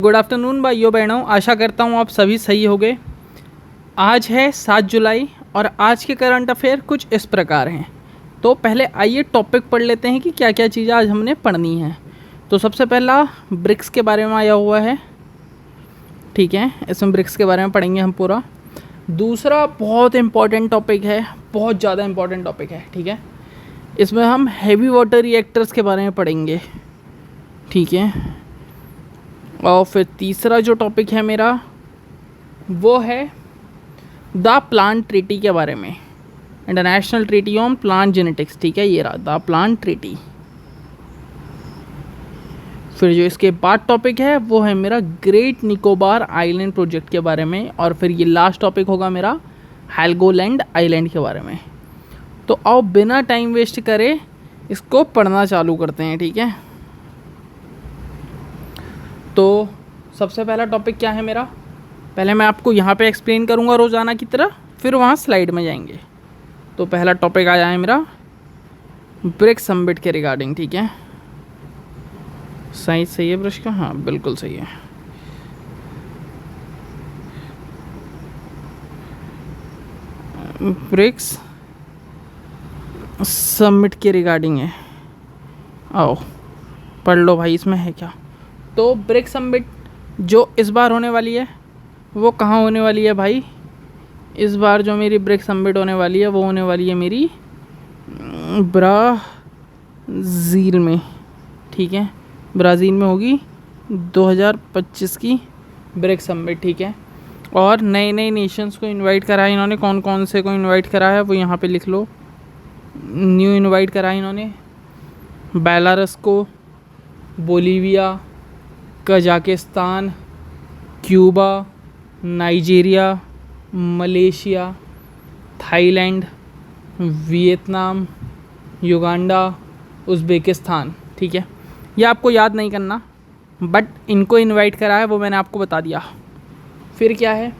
Good afternoon भाइयों बहनों, आशा करता हूँ आप सभी सही होंगे। आज है 7 जुलाई और आज के करंट अफेयर कुछ इस प्रकार हैं। तो पहले आइए टॉपिक पढ़ लेते हैं कि क्या क्या चीज़ें आज हमने पढ़नी है। तो सबसे पहला ब्रिक्स के बारे में आया हुआ है, ठीक है, इसमें ब्रिक्स के बारे में पढ़ेंगे हम पूरा। दूसरा बहुत इम्पॉर्टेंट टॉपिक है, बहुत ज़्यादा इम्पॉर्टेंट टॉपिक है, ठीक है, इसमें हम हैवी वाटर रिएक्टर्स के बारे में पढ़ेंगे, ठीक है। और फिर तीसरा जो टॉपिक है मेरा वो है द प्लांट ट्रीटी के बारे में, international treaty on plant genetics, ठीक है, ये रहा द प्लांट ट्रीटी। फिर जो इसके बाद टॉपिक है वो है मेरा ग्रेट निकोबार आइलैंड प्रोजेक्ट के बारे में, और फिर ये लास्ट टॉपिक होगा मेरा हेल्गोलैंड आइलैंड के बारे में। तो आओ बिना टाइम वेस्ट करे इसको पढ़ना चालू करते हैं, ठीक है। तो सबसे पहला टॉपिक क्या है मेरा, पहले मैं आपको यहाँ पे एक्सप्लेन करूँगा रोज़ाना की तरह, फिर वहाँ स्लाइड में जाएंगे। तो पहला टॉपिक आया है मेरा ब्रिक्स समिट के रिगार्डिंग, ठीक है। सही है ब्रश का, हाँ बिल्कुल सही है। ब्रिक्स समिट के रिगार्डिंग है, आओ पढ़ लो भाई, इसमें है क्या। तो ब्रिक्स समिट जो इस बार होने वाली है वो कहाँ होने वाली है भाई, इस बार जो मेरी ब्रिक्स समिट होने वाली है वो होने वाली है मेरी ब्राज़ील में, ठीक है, ब्राज़ील में होगी 2025 की ब्रिक्स समिट, ठीक है। और नए नए नेशंस को इनवाइट करा है इन्होंने, कौन कौन से को इनवाइट करा है वो यहाँ पे लिख लो। न्यू इनवाइट करा है इन्होंने बेलारस को, Bolivia, Kazakhstan, Cuba, Nigeria, Malaysia, Thailand, Vietnam, Uganda, Uzbekistan, ठीक है। ये आपको याद नहीं करना, बट इनको इनवाइट करा है वो मैंने आपको बता दिया। फिर क्या है,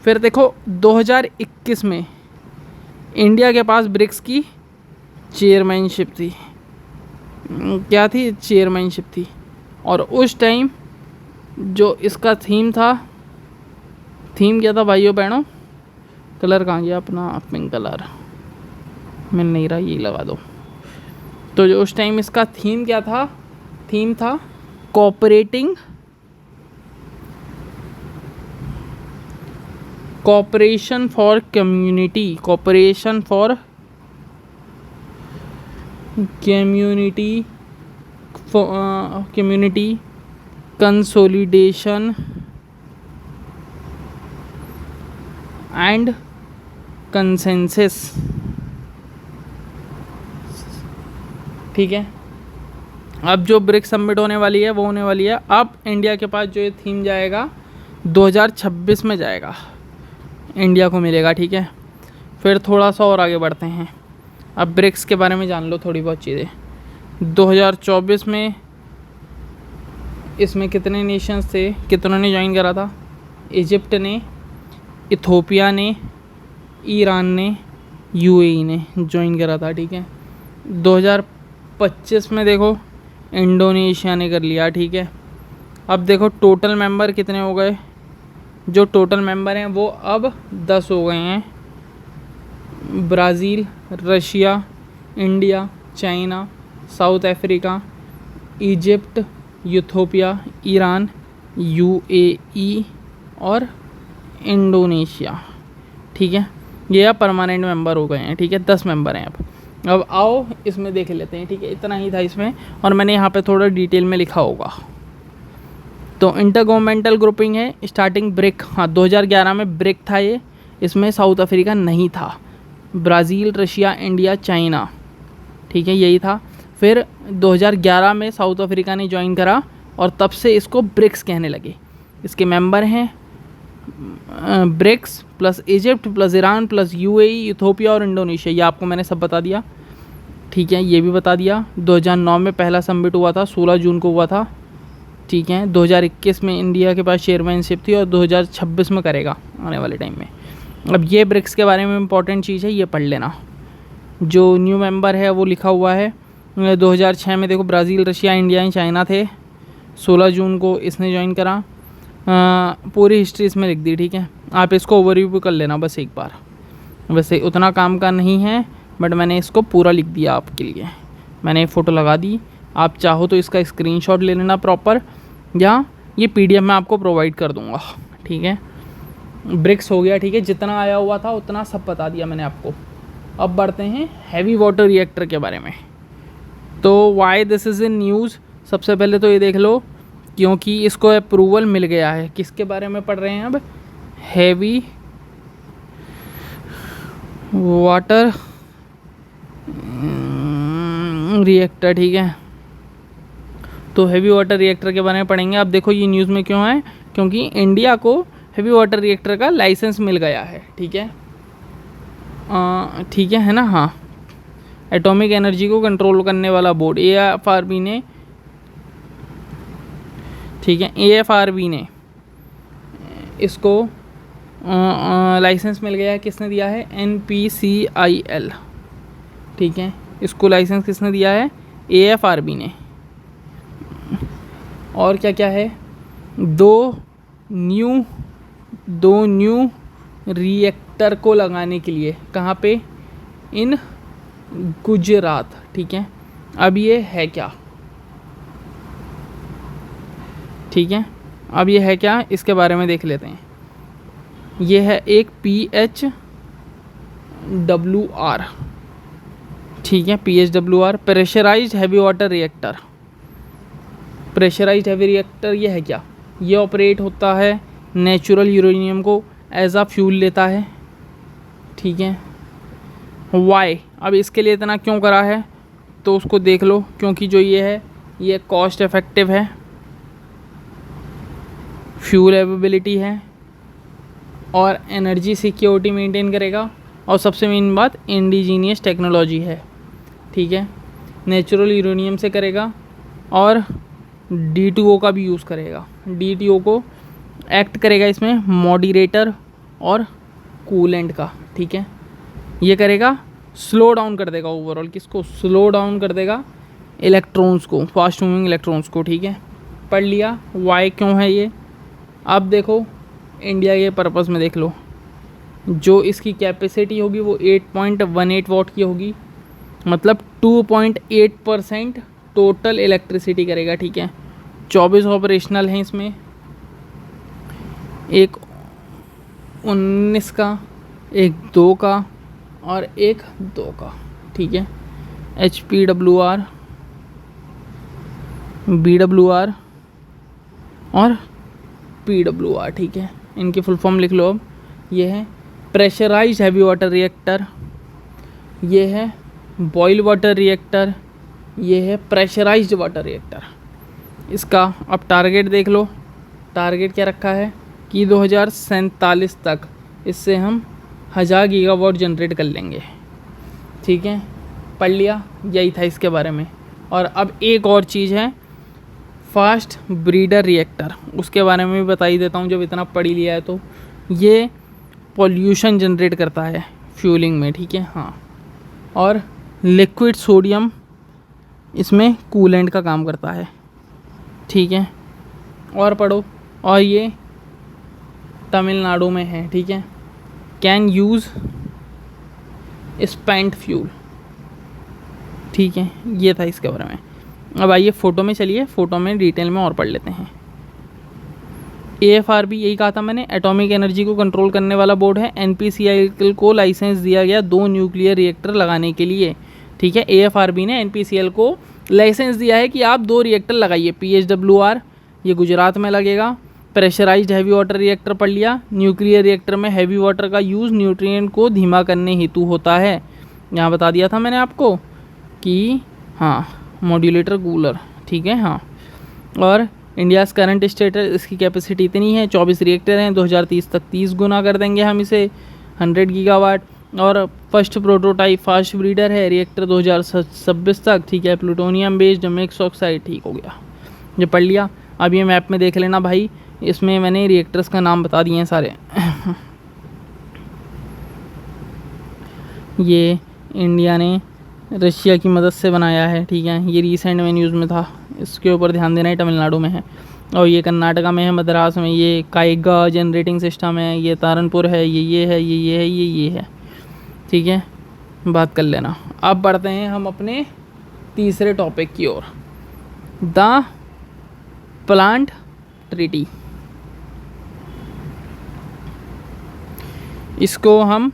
फिर देखो 2021 में इंडिया के पास ब्रिक्स की चेयरमैनशिप थी, क्या थी, चेयरमैनशिप थी। और उस टाइम जो इसका थीम था, थीम क्या था भाइयों बहनों, कलर कहाँ गया अपना, पिंक कलर मिल नहीं रहा, ये लगा दो। तो जो उस टाइम इसका थीम क्या था, थीम था cooperation for community, cooperation for community consolidation and consensus, ठीक है। अब जो ब्रिक्स समिट होने वाली है वो होने वाली है, अब इंडिया के पास जो ये थीम जाएगा 2026 में जाएगा, इंडिया को मिलेगा, ठीक है। फिर थोड़ा सा और आगे बढ़ते हैं, अब ब्रिक्स के बारे में जान लो थोड़ी बहुत चीज़ें। 2024 में इसमें कितने नेशंस थे, कितनों ने ज्वाइन करा था, इजिप्ट ने, इथोपिया ने, ईरान ने, यूएई ने ज्वाइन करा था, ठीक है। 2025 में देखो इंडोनेशिया ने कर लिया, ठीक है। अब देखो टोटल मेंबर कितने हो गए, जो टोटल मेंबर हैं वो अब 10 हो गए हैं, Brazil, Russia, India, China, south Africa, Egypt, Ethiopia, Iran, UAE और इंडोनेशिया, ठीक है। ये अब परमानेंट मेंबर हो गए हैं, ठीक है, 10 मेंबर हैं अब आओ इसमें देख लेते हैं, ठीक है। इतना ही था इसमें, और मैंने यहाँ पे थोड़ा डिटेल में लिखा होगा। तो इंटर गवर्नमेंटल ग्रुपिंग है, स्टार्टिंग ब्रिक, हाँ 2011 में ब्रिक था ये, इसमें साउथ अफ्रीका नहीं था, ब्राज़ील, रशिया, इंडिया, चाइना, ठीक है, यही था। फिर 2011 में साउथ अफ्रीका ने ज्वाइन करा और तब से इसको ब्रिक्स कहने लगे। इसके मेंबर हैं BRICS plus Egypt plus Iran plus UAE, Ethiopia और इंडोनेशिया, ये आपको मैंने सब बता दिया, ठीक है, ये भी बता दिया। 2009 में पहला समिट हुआ था, 16 जून को हुआ था, ठीक है। 2021 में इंडिया के पास चेयरमैनशिप थी और 2026 में करेगा आने वाले टाइम में। अब ये ब्रिक्स के बारे में इम्पॉर्टेंट चीज़ है, ये पढ़ लेना। जो न्यू मेंबर है वो लिखा हुआ है 2006 में देखो ब्राज़ील, रशिया, इंडिया, चाइना थे। 16 जून को इसने ज्वाइन करा। पूरी हिस्ट्री इसमें लिख दी, ठीक है। आप इसको ओवरव्यू भी कर लेना बस एक बार, वैसे उतना काम का नहीं है बट मैंने इसको पूरा लिख दिया आपके लिए। मैंने फ़ोटो लगा दी, आप चाहो तो इसका स्क्रीनशॉट ले लेना प्रॉपर, या ये पीडीएफ में आपको प्रोवाइड कर दूंगा, ठीक है। ब्रिक्स हो गया, ठीक है, जितना आया हुआ था उतना सब बता दिया मैंने आपको। अब बढ़ते हैं हैवी वाटर रिएक्टर के बारे में। तो why this is in news, सबसे पहले तो ये देख लो, क्योंकि इसको अप्रूवल मिल गया है। किसके बारे में पढ़ रहे हैं अब? हैवी वाटर रिएक्टर, ठीक है। तो हैवी वाटर रिएक्टर के बारे में पढ़ेंगे। अब देखो ये न्यूज़ में क्यों है, क्योंकि इंडिया को हैवी वाटर रिएक्टर का लाइसेंस मिल गया है, ठीक है। ठीक है ना, हाँ। एटॉमिक एनर्जी को कंट्रोल करने वाला बोर्ड AFRB ने, ठीक है, AFRB ने इसको लाइसेंस मिल गया है। किसने दिया है? NPCIL, ठीक है। इसको लाइसेंस किसने दिया है? AFRB ने। और क्या क्या है? दो न्यू रिएक्टर को लगाने के लिए, कहाँ पे? इन गुजरात, ठीक है। अब ये है क्या, ठीक है, अब ये है क्या, इसके बारे में देख लेते हैं। ये है एक PHWR, ठीक है, PHWR pressurised heavy water reactor. Pressurised heavy reactor ये है क्या? ये ऑपरेट होता है, नेचुरल यूरेनियम को एज आ फ्यूल लेता है, ठीक है। वाई, अब इसके लिए इतना क्यों करा है तो उसको देख लो, क्योंकि जो ये है ये कॉस्ट इफेक्टिव है, फ्यूल अवेलेबिलिटी है, और एनर्जी सिक्योरिटी मेंटेन करेगा, और सबसे मेन बात इंडिजीनियस टेक्नोलॉजी है, ठीक है। नेचुरल यूरेनियम से करेगा और D2O का भी यूज़ करेगा। D2O को एक्ट करेगा इसमें मॉडरेटर और कूलेंट का, ठीक है। ये करेगा, स्लो डाउन कर देगा ओवरऑल, किसको? स्लो डाउन कर देगा इलेक्ट्रॉन्स को, फास्ट मूविंग इलेक्ट्रॉन्स को, ठीक है। पढ़ लिया वाई क्यों है ये। अब देखो इंडिया के पर्पस में देख लो, जो इसकी कैपेसिटी होगी वो 8.18 वाट की होगी, मतलब 2.8% टोटल इलेक्ट्रिसिटी करेगा, ठीक है। 24 ऑपरेशनल हैं इसमें, एक 19 का, एक 2 का और एक 2 का, ठीक है। HPWR, BWR और PWR, ठीक है। इनकी फुल फॉर्म लिख लो अब। ये है प्रेशराइज्ड हैवी वाटर रिएक्टर, ये है बॉयल वाटर रिएक्टर, ये है प्रेशराइज्ड वाटर रिएक्टर। इसका अब टारगेट देख लो, टारगेट क्या रखा है कि 2047 तक इससे हम 1000 गीगावाट जनरेट कर लेंगे, ठीक है। पढ़ लिया, यही था इसके बारे में। और अब एक और चीज़ है, फास्ट ब्रीडर रिएक्टर, उसके बारे में भी बता ही देता हूँ जब इतना पढ़ ही लिया है तो। ये पॉल्यूशन जनरेट करता है फ्यूलिंग में, ठीक है, हाँ। और लिक्विड सोडियम इसमें कूलेंट का काम करता है, ठीक है। और पढ़ो, और ये तमिलनाडु में है, ठीक है। कैन यूज़ स्पेंट फ्यूल, ठीक है। ये था इसके बारे में। अब आइए फ़ोटो में चलिए, फ़ोटो में डिटेल में और पढ़ लेते हैं। AFRB, यही कहा था मैंने, एटॉमिक एनर्जी को कंट्रोल करने वाला बोर्ड है। NPCIL को लाइसेंस दिया गया 2 न्यूक्लियर रिएक्टर लगाने के लिए, ठीक है। AFRB ने NPCIL को लाइसेंस दिया है कि आप 2 रिएक्टर लगाइए। PHWR ये गुजरात में लगेगा। प्रेशराइज्ड हैवी वाटर रिएक्टर पढ़ लिया। न्यूक्लियर रिएक्टर में हैवी वाटर का यूज़ न्यूट्रिएंट को धीमा करने हेतु होता है। यहाँ बता दिया था मैंने आपको कि हाँ, मॉड्यूलेटर कूलर, ठीक है, हाँ। और इंडियाज़ करंट स्टेटस, इसकी कैपेसिटी इतनी है, 24 रिएक्टर हैं। 2030 तक 30 गुना कर देंगे हम इसे, 100 गीगावाट। और फर्स्ट प्रोटोटाइप फास्ट ब्रीडर है रिएक्टर 2026 तक, ठीक है। प्लूटोनियम बेस्ड मिक्स ऑक्साइड, ठीक हो गया, ये पढ़ लिया। अब ये मैप में देख लेना भाई, इसमें मैंने रिएक्टर्स का नाम बता दिए हैं सारे। ये इंडिया ने रशिया की मदद से बनाया है, ठीक है। ये रिसेंट में न्यूज़ में था, इसके ऊपर ध्यान देना है, तमिलनाडु में है। और ये कर्नाटका में है, मद्रास में। ये काइगा जनरेटिंग सिस्टम है, ये तारनपुर है, ये है, ये है, ये है। ठीक है, बात कर लेना। अब बढ़ते हैं हम अपने तीसरे टॉपिक की ओर, द प्लांट ट्रीटी। इसको हम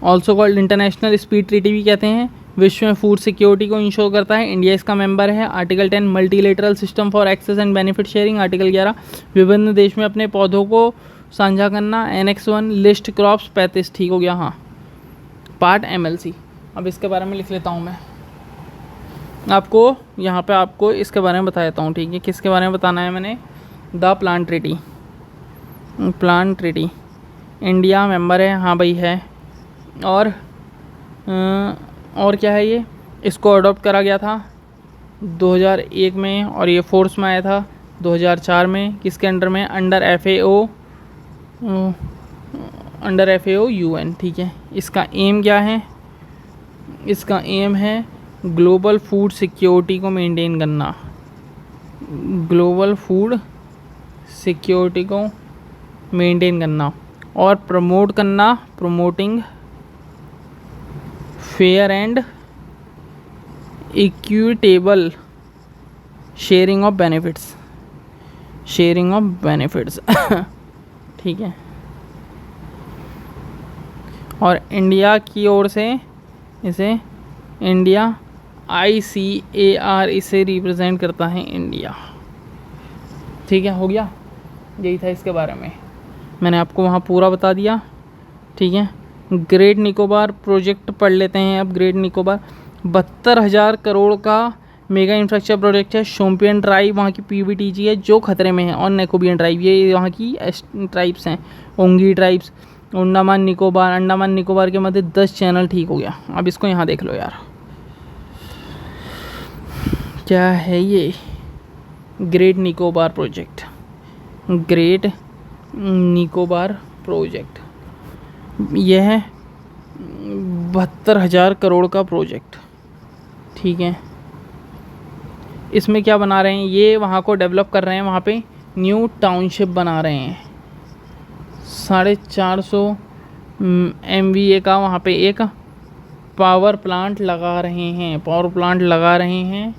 also called international speed treaty भी कहते हैं। विश्व में फूड सिक्योरिटी को इंश्योर करता है। इंडिया इसका मेंबर है। Article 10 multilateral system for access and benefit sharing. Article 11 विभिन्न देश में अपने पौधों को साझा करना। Annex 1 list crops 35। ठीक हो गया, हाँ। Part MLC। अब इसके बारे में लिख लेता हूँ मैं आपको, यहाँ पे आपको इसके बारे में बता देता हूँ। ठीक है, किसके बारे में बताना है मैंने? The plant treaty. Plant treaty India member है, हाँ भाई है। और क्या है ये? इसको अडॉप्ट करा गया था 2001 में और ये फोर्स में आया था 2004 में। किसके अंडर में? Under FAO UN। ठीक है, इसका एम क्या है? इसका एम है ग्लोबल फूड सिक्योरिटी को मेंटेन करना। ग्लोबल फूड सिक्योरिटी को मेंटेन करना और प्रमोट करना, promoting fair and equitable sharing of benefits. Sharing of benefits ठीक है। और इंडिया की ओर से इसे इंडिया ICAR इसे रिप्रेजेंट करता है, इंडिया। ठीक है, हो गया। यही था इसके बारे में, मैंने आपको वहाँ पूरा बता दिया। ठीक है, ग्रेट निकोबार प्रोजेक्ट पढ़ लेते हैं अब। ग्रेट निकोबार 72,000 करोड़ का मेगा इंफ्रास्ट्रक्चर प्रोजेक्ट है। शोम्पियन ट्राइब वहाँ की PBTG है जो खतरे में है, और नेकोबियन ट्राइब ये वहाँ की ट्राइब्स हैं। ओंगी ट्राइब्स, अंडमान निकोबार। अंडमान निकोबार के मध्य 10 चैनल। ठीक हो गया, अब इसको यहाँ देख लो यार, क्या है ये? Great Nicobar project. Great Nicobar project यह है 72,000 करोड़ का प्रोजेक्ट। ठीक है, इसमें क्या बना रहे हैं? ये वहाँ को डेवलप कर रहे हैं, वहाँ पे न्यू टाउनशिप बना रहे हैं। 450 MVA का वहाँ पे एक पावर प्लांट लगा रहे हैं।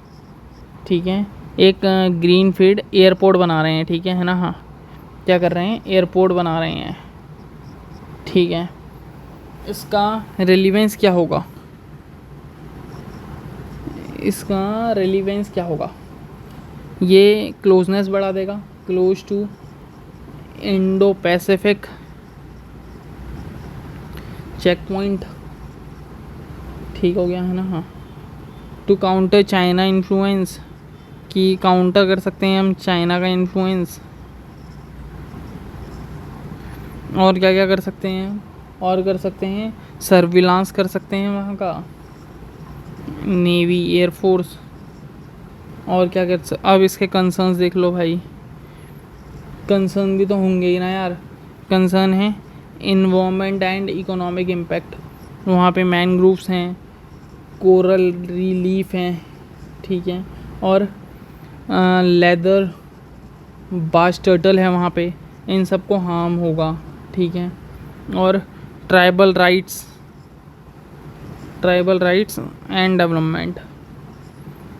ठीक है, एक ग्रीन फील्ड एयरपोर्ट बना रहे हैं। ठीक है ना, हाँ। क्या कर रहे हैं? एयरपोर्ट बना रहे हैं। ठीक है, इसका रेलिवेंस क्या होगा? ये क्लोजनेस बढ़ा देगा, close to Indo Pacific check point. ठीक हो गया है ना, हाँ। टू काउंटर चाइना इन्फ्लुएंस, कि काउंटर कर सकते हैं हम चाइना का इन्फ्लुएंस। और क्या क्या कर सकते हैं? और कर सकते हैं सर्विलांस कर सकते हैं वहाँ का, नेवी, एयरफोर्स। और क्या कर अब इसके कंसर्न्स देख लो भाई। कंसर्न भी तो होंगे ही ना यार। कंसर्न है इन्वायरमेंट एंड इकोनॉमिक इम्पैक्ट। वहाँ पे मैनग्रूव्स हैं, कोरल रिलीफ हैं। ठीक है, और लेदर बास टर्टल है वहाँ पे, इन सबको हार्म होगा। ठीक है, और ट्राइबल राइट्स एंड डेवलपमेंट।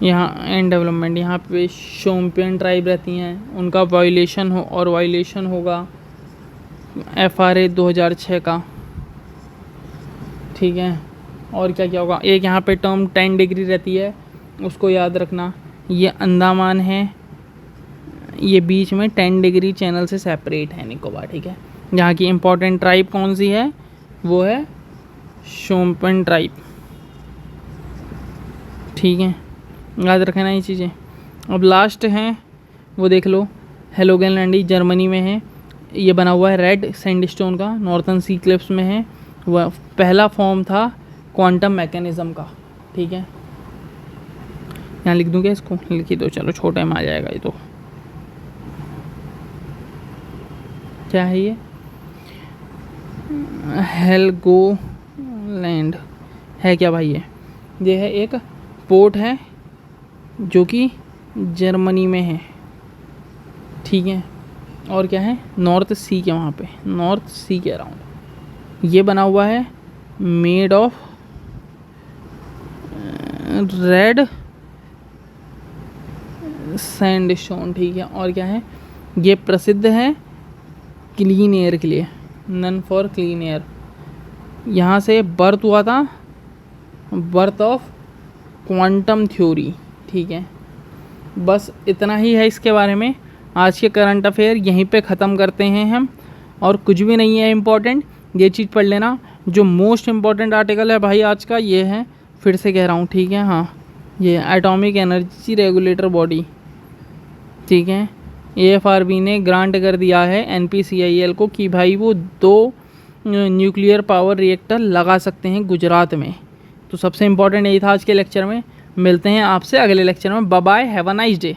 यहाँ पे शोम्पियन ट्राइब रहती हैं, उनका वायलेशन होगा FRA 2006 का। ठीक है, और क्या क्या होगा? एक यहाँ पे टर्म 10 डिग्री रहती है, उसको याद रखना। ये अंडमान है, ये बीच में 10 डिग्री चैनल से सेपरेट है निकोबार। ठीक है, यहाँ की इम्पोर्टेंट ट्राइब कौन सी है? वो है शोम्पेन ट्राइब। ठीक है, याद रखना ये चीज़ें। अब लास्ट हैं वो देख लो, हेलोगेनलैंडी जर्मनी में है। ये बना हुआ है रेड सैंडस्टोन का, नॉर्थन सी क्लिफ्स में है। वह पहला फॉर्म था क्वांटम मैकेनिज्म का। ठीक है, यहाँ लिख दूँ क्या? इसको लिखी दो, चलो छोटे में आ जाएगा ये तो। क्या है ये? हेलगोलैंड है क्या भाई? ये है एक पोर्ट है जो कि जर्मनी में है। ठीक है। और क्या है, नॉर्थ सी के वहाँ पे, नॉर्थ सी के अराउंड ये बना हुआ है, मेड ऑफ रेड सैंडस्टोन, ठीक है। और क्या है, ये प्रसिद्ध है क्लीन एयर के लिए, नन फॉर क्लीन एयर। यहाँ से बर्थ हुआ था, बर्थ ऑफ क्वांटम थ्योरी, ठीक है। बस इतना ही है इसके बारे में। आज के करंट अफेयर यहीं पे ख़त्म करते हैं हम, और कुछ भी नहीं है इम्पोर्टेंट, ये चीज़ पढ़ लेना। जो मोस्ट इम्पॉर्टेंट आर्टिकल है भाई आज का ये है, फिर से कह रहा हूँ, ठीक है। हाँ, ये एटॉमिक एनर्जी रेगुलेटर बॉडी, ठीक है। AFRB ने ग्रांट कर दिया है NPCIL को कि भाई वो 2 न्यूक्लियर पावर रिएक्टर लगा सकते हैं गुजरात में। तो सबसे इम्पोर्टेंट यही था आज के लेक्चर में। मिलते हैं आपसे अगले लेक्चर में। Bye bye, have a nice day.